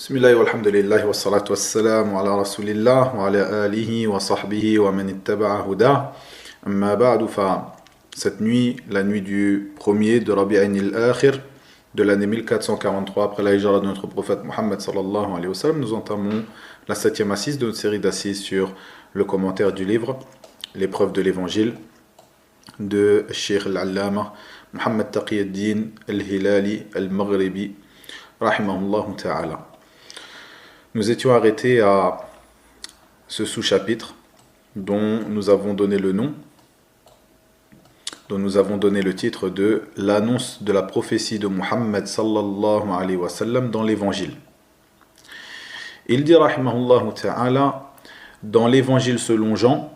Bismillah walhamdulillah wa salatu wassalamu ala rasulillah wa ala alihi wa sahbihi wa man ittaba'a huda. Amma ba'du fa cette nuit, la nuit du premier de Rabi'in al-Akhir de l'année 1443 après la hijra de notre prophète Muhammad sallallahu alayhi wa sallam, nous entamons la 7e assise de notre série d'assises sur le commentaire du livre L'épreuve de l'évangile de Cheikh al-Allama Muhammad Taqiyuddin al-Hilali al-Maghribi rahimahullah ta'ala. Nous étions arrêtés à ce sous-chapitre dont nous avons donné le nom, dont nous avons donné le titre de l'annonce de la prophétie de Muhammad sallallahu alayhi wa sallam dans l'évangile. Il dit rahimahullah ta'ala dans l'évangile selon Jean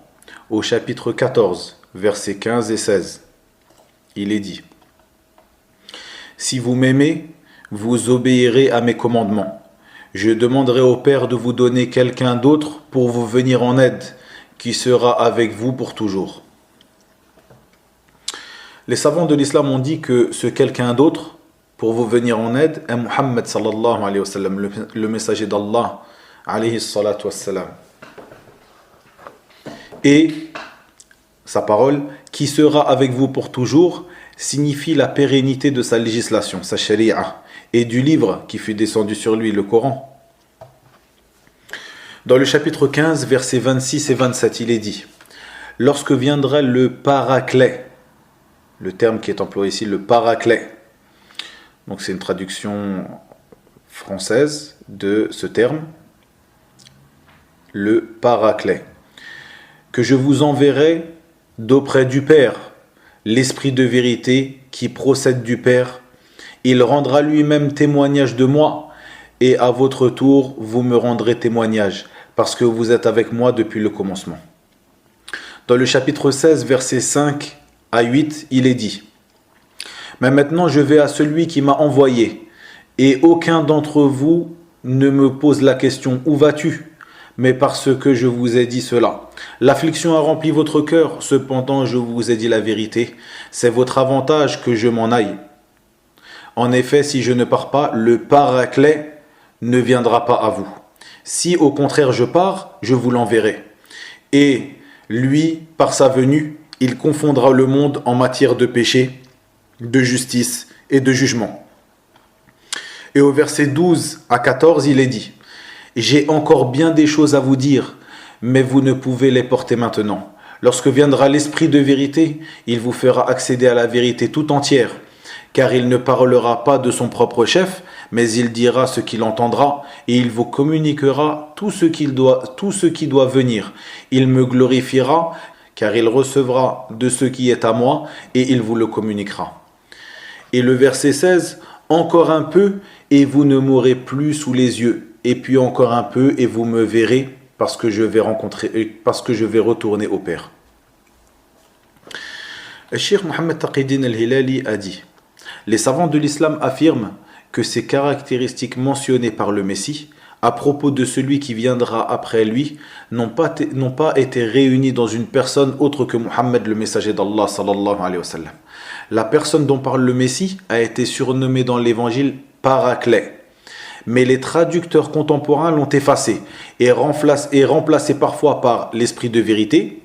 au chapitre 14 versets 15 et 16, il est dit: si vous m'aimez, vous obéirez à mes commandements. Je demanderai au Père de vous donner quelqu'un d'autre pour vous venir en aide, qui sera avec vous pour toujours. Les savants de l'islam ont dit que ce quelqu'un d'autre pour vous venir en aide est Muhammad sallallahu alayhi wa sallam, le messager d'Allah alayhi salatu wassalam. Et sa parole, qui sera avec vous pour toujours, signifie la pérennité de sa législation, sa sharia, et du livre qui fut descendu sur lui, le Coran. Dans le chapitre 15, versets 26 et 27, il est dit: lorsque viendra le paraclet, le terme qui est employé ici, le paraclet, donc c'est une traduction française de ce terme, le paraclet, que je vous enverrai d'auprès du Père, l'Esprit de vérité qui procède du Père. Il rendra lui-même témoignage de moi, et à votre tour, vous me rendrez témoignage, parce que vous êtes avec moi depuis le commencement. Dans le chapitre 16, versets 5 à 8, il est dit: mais maintenant je vais à celui qui m'a envoyé, et aucun d'entre vous ne me pose la question: où vas-tu? Mais parce que je vous ai dit cela. L'affliction a rempli votre cœur, cependant je vous ai dit la vérité. C'est votre avantage que je m'en aille. En effet, si je ne pars pas, le paraclet ne viendra pas à vous. Si au contraire je pars, je vous l'enverrai. Et lui, par sa venue, il confondra le monde en matière de péché, de justice et de jugement. Et au verset 12 à 14, il est dit: j'ai encore bien des choses à vous dire, mais vous ne pouvez les porter maintenant. Lorsque viendra l'Esprit de vérité, il vous fera accéder à la vérité tout entière, car il ne parlera pas de son propre chef, mais il dira ce qu'il entendra, et il vous communiquera tout ce qui doit venir. Il me glorifiera, car il recevra de ce qui est à moi, et il vous le communiquera. Et le verset 16, encore un peu, et vous ne m'aurez plus sous les yeux, et puis encore un peu, et vous me verrez, parce que je vais retourner au Père. Le Cheikh Muhammad Taqiyuddin al-Hilali a dit: les savants de l'islam affirment que ces caractéristiques mentionnées par le Messie à propos de celui qui viendra après lui n'ont pas été réunies dans une personne autre que Muhammad, le messager d'Allah sallallahu alayhi wa sallam. La personne dont parle le Messie a été surnommée dans l'évangile paraclet, mais les traducteurs contemporains l'ont effacé et remplacé parfois par l'Esprit de vérité,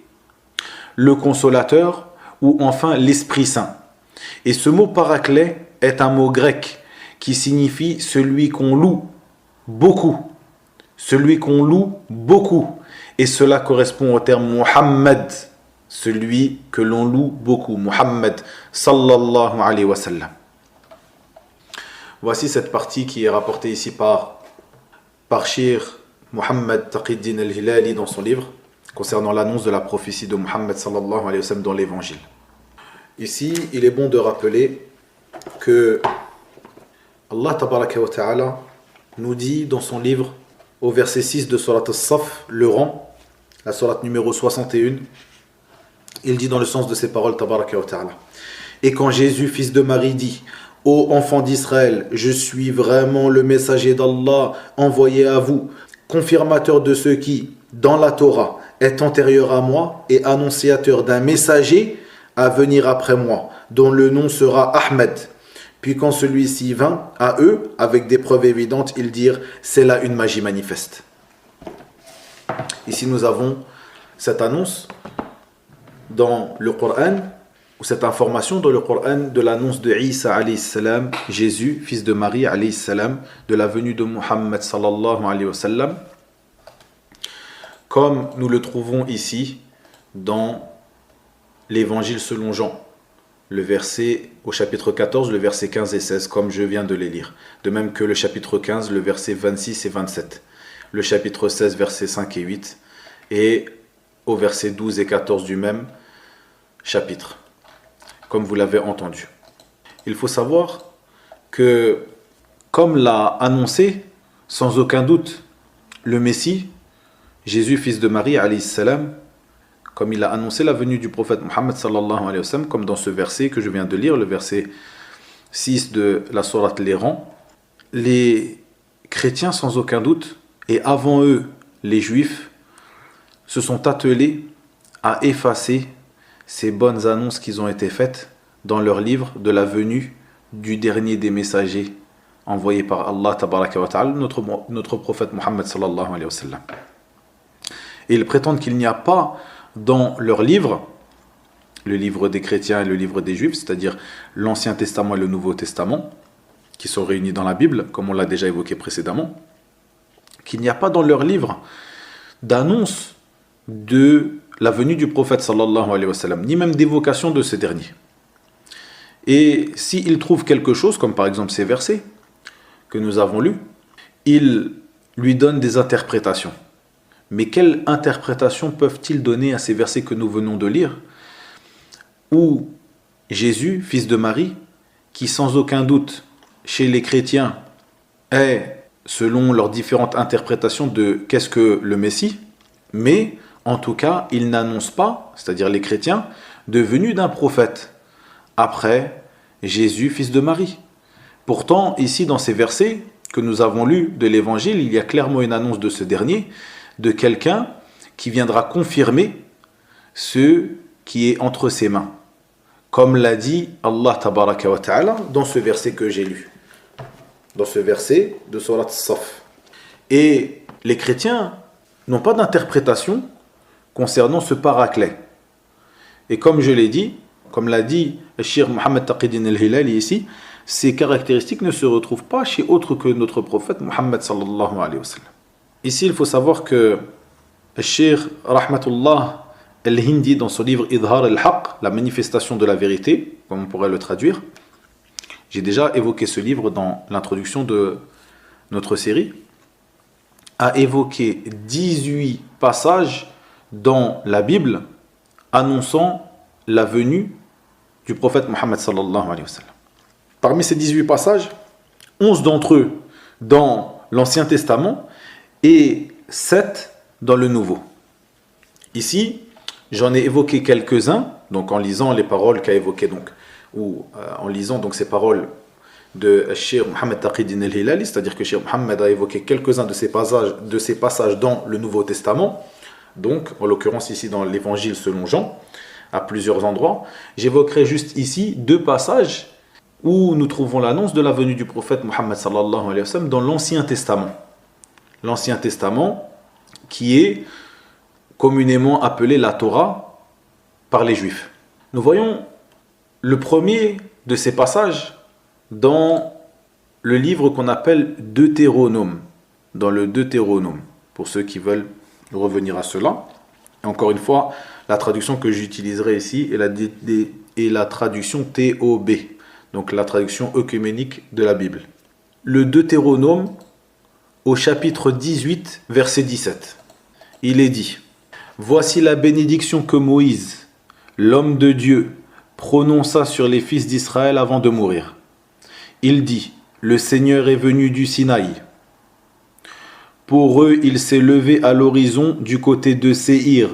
le Consolateur ou enfin l'Esprit Saint. Et ce mot paraclet est un mot grec qui signifie celui qu'on loue beaucoup. Celui qu'on loue beaucoup. Et cela correspond au terme Muhammad, celui que l'on loue beaucoup. Muhammad sallallahu alayhi wa sallam. Voici cette partie qui est rapportée ici par Cheikh Muhammad Taqiyuddin al-Hilali dans son livre concernant l'annonce de la prophétie de Muhammad sallallahu alayhi wa sallam dans l'évangile. Ici, il est bon de rappeler que Allah tabaraka wa ta'ala nous dit dans son livre au verset 6 de Surat al-Saf, le rang, la Surat numéro 61, il dit dans le sens de ces paroles tabaraka wa ta'ala: et quand Jésus, fils de Marie, dit: ô enfants d'Israël, je suis vraiment le messager d'Allah envoyé à vous, confirmateur de ce qui, dans la Torah, est antérieur à moi et annonciateur d'un messager à venir après moi, dont le nom sera Ahmed. Puis quand celui-ci vint à eux, avec des preuves évidentes, ils dirent « c'est là une magie manifeste ». Ici nous avons cette annonce dans le Coran, ou cette information dans le Coran de l'annonce de Isa alayhi salam, Jésus, fils de Marie alayhi salam, de la venue de Muhammad sallallahu alayhi wa sallam, comme nous le trouvons ici dans l'évangile selon Jean, le verset au chapitre 14, le verset 15 et 16, comme je viens de les lire. De même que le chapitre 15, le verset 26 et 27. Le chapitre 16, versets 5 et 8. Et au verset 12 et 14 du même chapitre, comme vous l'avez entendu. Il faut savoir que, comme l'a annoncé, sans aucun doute, le Messie, Jésus, fils de Marie, alayhi salam, comme il a annoncé la venue du prophète Muhammad sallallahu alayhi wa sallam, comme dans ce verset que je viens de lire, le verset 6 de la sourate L'Iran, les chrétiens, sans aucun doute, et avant eux, les juifs, se sont attelés à effacer ces bonnes annonces qui ont été faites dans leur livre de la venue du dernier des messagers envoyé par Allah tabaraka wa ta'ala, notre prophète Muhammad sallallahu alayhi wa sallam. Et ils prétendent qu'il n'y a pas dans leur livre, le livre des chrétiens et le livre des juifs, c'est-à-dire l'Ancien Testament et le Nouveau Testament, qui sont réunis dans la Bible, comme on l'a déjà évoqué précédemment, qu'il n'y a pas dans leur livre d'annonce de la venue du prophète sallallahu alayhi wa sallam, ni même d'évocation de ce dernier. Et s'ils trouvent quelque chose, comme par exemple ces versets que nous avons lus, ils lui donnent des interprétations. Mais quelle interprétation peuvent-ils donner à ces versets que nous venons de lire, où Jésus, fils de Marie, qui sans aucun doute chez les chrétiens est, selon leurs différentes interprétations de qu'est-ce que le Messie, mais en tout cas, ils n'annoncent pas, c'est-à-dire les chrétiens, de venue d'un prophète après Jésus, fils de Marie. Pourtant, ici dans ces versets que nous avons lus de l'Évangile, il y a clairement une annonce de ce dernier, de quelqu'un qui viendra confirmer ce qui est entre ses mains. Comme l'a dit Allah tabaraka wa ta'ala dans ce verset que j'ai lu. Dans ce verset de Surat As-Saff. Et les chrétiens n'ont pas d'interprétation concernant ce paraclet. Et comme je l'ai dit, comme l'a dit le Cheikh Mohammed Taqiyuddin al-Hilali ici, ces caractéristiques ne se retrouvent pas chez autre que notre prophète Muhammad sallallahu alayhi wa sallam. Ici, il faut savoir que le Cheikh Rahmatullah al-Hindi, dans son livre Idhar al-Haq, la manifestation de la vérité, comme on pourrait le traduire, j'ai déjà évoqué ce livre dans l'introduction de notre série, a évoqué 18 passages dans la Bible annonçant la venue du prophète Muhammad sallallahu alayhi wa sallam. Parmi ces 18 passages, 11 d'entre eux dans l'Ancien Testament et 7 dans le Nouveau. Ici, j'en ai évoqué quelques-uns, donc en lisant les paroles qu'a évoquées, en lisant donc ces paroles de Cheikh Mohammed Taqiyuddin al-Hilali, c'est-à-dire que Cheikh Mohammed a évoqué quelques-uns de ces passages dans le Nouveau Testament, donc en l'occurrence ici dans l'Évangile selon Jean, à plusieurs endroits. J'évoquerai juste ici 2 passages où nous trouvons l'annonce de la venue du prophète Muhammad sallallahu alayhi wa sallam dans l'Ancien Testament. L'Ancien Testament qui est communément appelé la Torah par les Juifs. Nous voyons le premier de ces passages dans le livre qu'on appelle Deutéronome, dans le Deutéronome, pour ceux qui veulent revenir à cela. Et encore une fois, la traduction que j'utiliserai ici est la traduction TOB, donc la traduction œcuménique de la Bible. Le Deutéronome, au chapitre 18, verset 17, il est dit: Voici la bénédiction que Moïse, l'homme de Dieu, prononça sur les fils d'Israël avant de mourir. Il dit: Le Seigneur est venu du Sinaï. Pour eux, il s'est levé à l'horizon du côté de Séhir.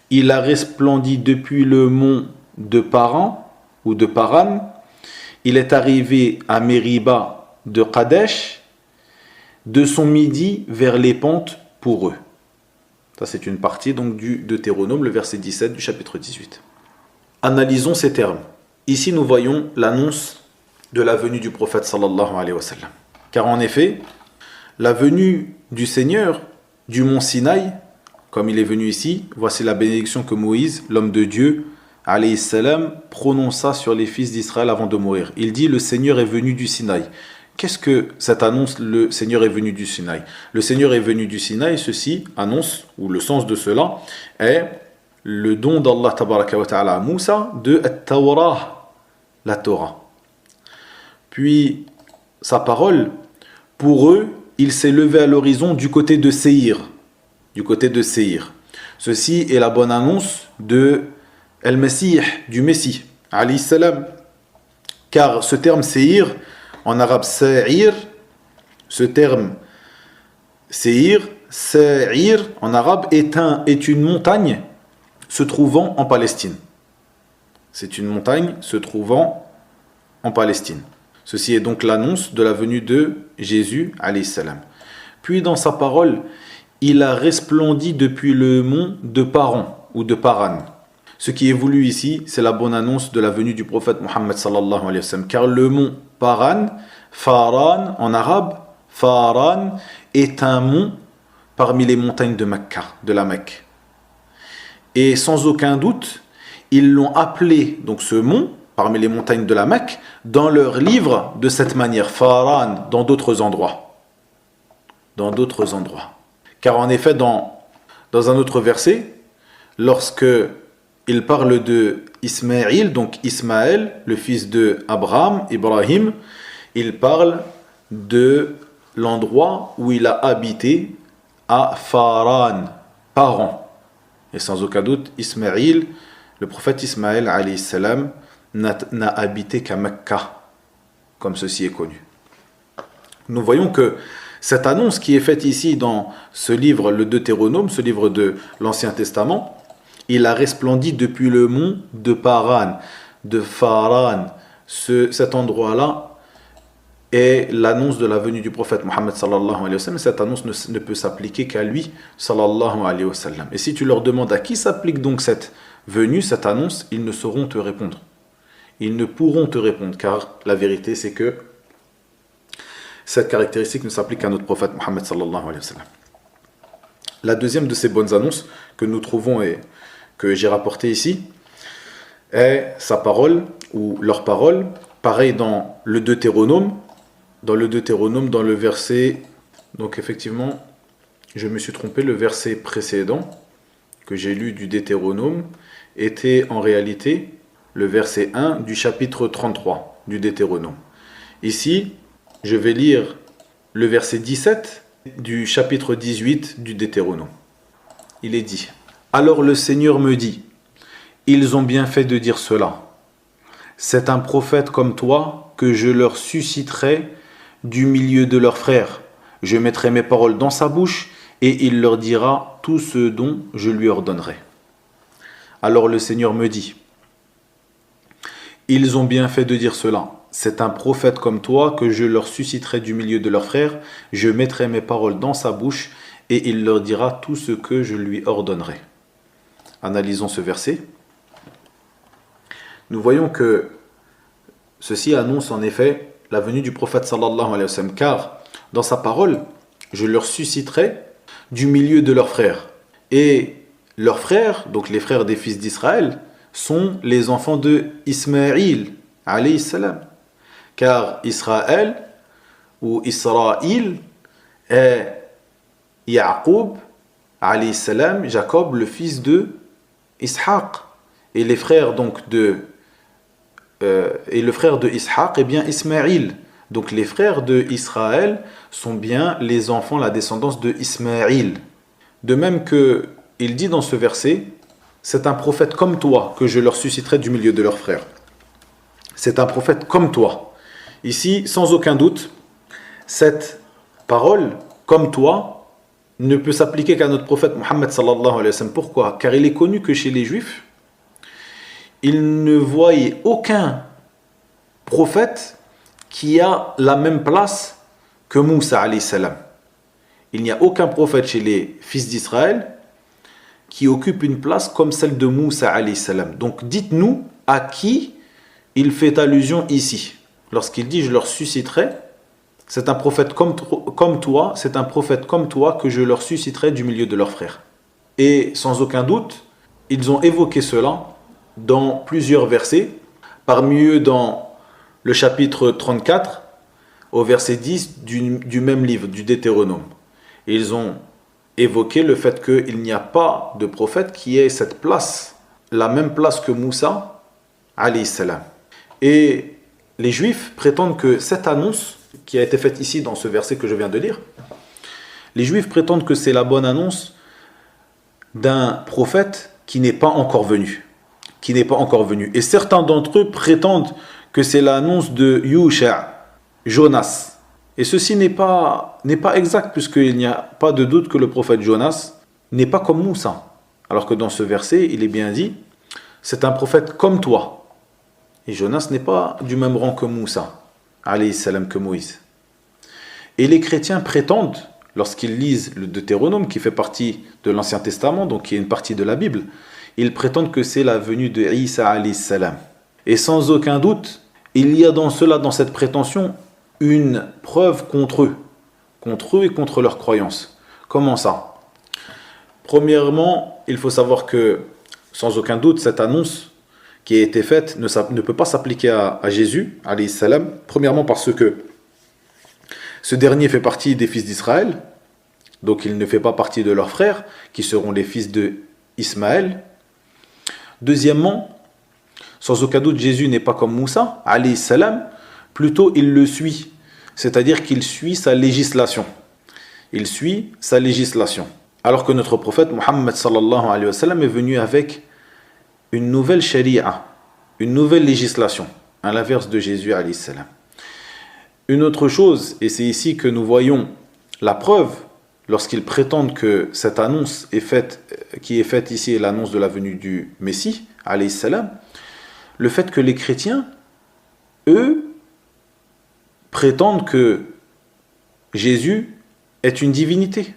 Il a resplendi depuis le mont de Paran, ou de Paran. Il est arrivé à Mériba de Kadesh, de son midi vers les pentes pour eux. Ça, c'est une partie donc du Deutéronome, le verset 17 du chapitre 18. Analysons ces termes. Ici, nous voyons l'annonce de la venue du prophète sallallahu alayhi wa sallam. Car en effet, la venue du Seigneur du mont Sinaï, comme il est venu ici, voici la bénédiction que Moïse, l'homme de Dieu, alayhi salam, prononça sur les fils d'Israël avant de mourir. Il dit: le Seigneur est venu du Sinaï. Qu'est-ce que cette annonce, le Seigneur est venu du Sinaï? Le Seigneur est venu du Sinaï, ceci annonce, ou le sens de cela, est le don d'Allah tabaraka wa ta'ala à Moussa de At-Tawrah, la Torah. Puis, sa parole, pour eux, il s'est levé à l'horizon du côté de Séhir. Du côté de Séhir. Ceci est la bonne annonce de El-Messie, du Messie, alayhi salam. Car ce terme Séhir, en arabe Sa'ir, ce terme Séhir, Sa'ir, en arabe, est une montagne se trouvant en Palestine. C'est une montagne se trouvant en Palestine. Ceci est donc l'annonce de la venue de Jésus, alayhi salam. Puis dans sa parole, il a resplendi depuis le mont de Paran ou de Paran. Ce qui est voulu ici, c'est la bonne annonce de la venue du prophète Mohammed sallallahu alayhi wa sallam. Car le mont Paran, Faran en arabe, Faran est un mont parmi les montagnes de Mecca, de la Mecque. Et sans aucun doute, ils l'ont appelé, donc ce mont, parmi les montagnes de la Mecque, dans leur livre de cette manière, Faran, dans d'autres endroits. Dans d'autres endroits. Car en effet, dans un autre verset, lorsque il parle de Ismaïl, donc Ismaël, le fils de Abraham, Ibrahim, il parle de l'endroit où il a habité à Faran, Paran. Et sans aucun doute, Ismaïl, le prophète Ismaël, alayhi salam, n'a habité qu'à Mecca, comme ceci est connu. Nous voyons que cette annonce qui est faite ici dans ce livre, le Deutéronome, ce livre de l'Ancien Testament, il a resplendi depuis le mont de Paran, de Faran. Cet endroit-là est l'annonce de la venue du prophète Mohammed sallallahu alayhi wa sallam. Cette annonce ne peut s'appliquer qu'à lui sallallahu alayhi wa sallam. Et si tu leur demandes à qui s'applique donc cette venue, cette annonce, ils ne sauront te répondre. Ils ne pourront te répondre, car la vérité c'est que cette caractéristique ne s'applique qu'à notre prophète Mohammed sallallahu alayhi wa sallam. La deuxième de ces bonnes annonces que nous trouvons et que j'ai rapportée ici est sa parole ou leur parole, pareil dans le Deutéronome, dans le verset, donc effectivement je me suis trompé, le verset précédent que j'ai lu du Deutéronome était en réalité le verset 1 du chapitre 33 du Deutéronome. Ici, je vais lire le verset 17 du chapitre 18 du Deutéronome. Il est dit: alors le Seigneur me dit, ils ont bien fait de dire cela. C'est un prophète comme toi que je leur susciterai du milieu de leurs frères. Je mettrai mes paroles dans sa bouche et il leur dira tout ce dont je lui ordonnerai. Alors le Seigneur me dit, ils ont bien fait de dire cela. C'est un prophète comme toi que je leur susciterai du milieu de leurs frères. Je mettrai mes paroles dans sa bouche et il leur dira tout ce que je lui ordonnerai. Analysons ce verset. Nous voyons que ceci annonce en effet la venue du prophète sallallahu alayhi wa sallam, car dans sa parole, je leur susciterai du milieu de leurs frères. Et leurs frères, donc les frères des fils d'Israël, sont les enfants de Ismaïl, alayhi salam. Car Israël, ou Israël, est Yaqub, alayhi salam, Jacob, le fils de Ishaq. Et les frères donc et le frère de Ishaq est bien Ismaïl. Donc les frères de Israël sont bien les enfants, la descendance de Ismaïl. De même que il dit dans ce verset, c'est un prophète comme toi que je leur susciterai du milieu de leurs frères. C'est un prophète comme toi. Ici, sans aucun doute, cette parole, comme toi, ne peut s'appliquer qu'à notre prophète Mohammed sallallahu alayhi wa sallam. Pourquoi? Car il est connu que chez les Juifs, ils ne voyaient aucun prophète qui a la même place que Moussa alayhi salam. Il n'y a aucun prophète chez les fils d'Israël qui occupe une place comme celle de Moussa alayhi salam. Donc dites-nous à qui il fait allusion ici. lorsqu'il dit « Je leur susciterai », c'est un prophète comme toi, c'est un prophète comme toi que je leur susciterai du milieu de leurs frères. Et sans aucun doute, ils ont évoqué cela dans plusieurs versets, parmi eux dans le chapitre 34, au verset 10 du même livre, du Deutéronome. Ils ont évoqué le fait qu'il n'y a pas de prophète qui ait cette place, la même place que Moussa, alayhi salam. Et les Juifs prétendent que cette annonce, qui a été faite ici dans ce verset que je viens de lire, les Juifs prétendent que c'est la bonne annonce d'un prophète qui n'est pas encore venu. Et certains d'entre eux prétendent que c'est l'annonce de Yusha, Jonas. Et ceci n'est pas exact, puisqu'il n'y a pas de doute que le prophète Jonas n'est pas comme Moussa. Alors que dans ce verset, il est bien dit, c'est un prophète comme toi. Et Jonas n'est pas du même rang que Moussa, alayhi salam, que Moïse. Et les chrétiens prétendent, lorsqu'ils lisent le Deutéronome, qui fait partie de l'Ancien Testament, donc qui est une partie de la Bible, ils prétendent que c'est la venue de Isa alayhi salam. Et sans aucun doute, il y a dans cette prétention, une preuve contre eux et contre leurs croyances. Comment ça? Premièrement, il faut savoir que, sans aucun doute, cette annonce qui a été faite ne peut pas s'appliquer à Jésus, alayhi salam. Premièrement parce que ce dernier fait partie des fils d'Israël, donc il ne fait pas partie de leurs frères, qui seront les fils de Ismaël. Deuxièmement, sans aucun doute, Jésus n'est pas comme Moussa, alayhi salam, plutôt il le suit, c'est-à-dire qu'il suit sa législation. Il suit sa législation. Alors que notre prophète Muhammad sallallahu alayhi wa sallam est venu avec une nouvelle sharia, une nouvelle législation, à l'inverse de Jésus alayhi salam. Une autre chose, et c'est ici que nous voyons la preuve, lorsqu'ils prétendent que cette annonce qui est faite ici est l'annonce de la venue du Messie, alayhi salam, le fait que les chrétiens, eux, prétendent que Jésus est une divinité,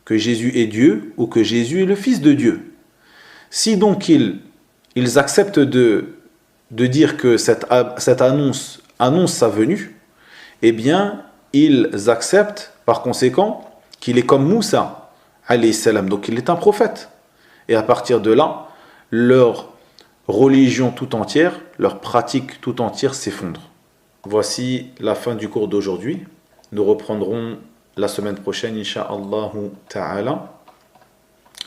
que Jésus est Dieu ou que Jésus est le Fils de Dieu. Si donc ils acceptent de dire que cette annonce sa venue, eh bien, ils acceptent par conséquent qu'il est comme Moussa, alayhi salam, donc il est un prophète. Et à partir de là, leur religion tout entière, leur pratique tout entière s'effondre. Voici la fin du cours d'aujourd'hui. Nous reprendrons la semaine prochaine, incha'Allah ta'ala,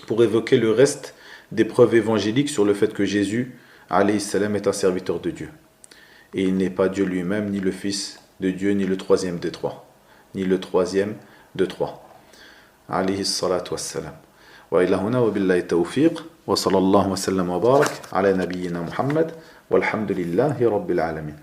pour évoquer le reste des preuves évangéliques sur le fait que Jésus, alayhi salam, est un serviteur de Dieu. Et il n'est pas Dieu lui-même, ni le Fils de Dieu, ni le troisième des trois. Ni le troisième de trois. Alayhi salatu wassalam. Wa ila huna wa billahi tawfiq. Wa sallallahu wa sallam wa barak ala nabiyyina Muhammad. Walhamdulillahi rabbil alamin.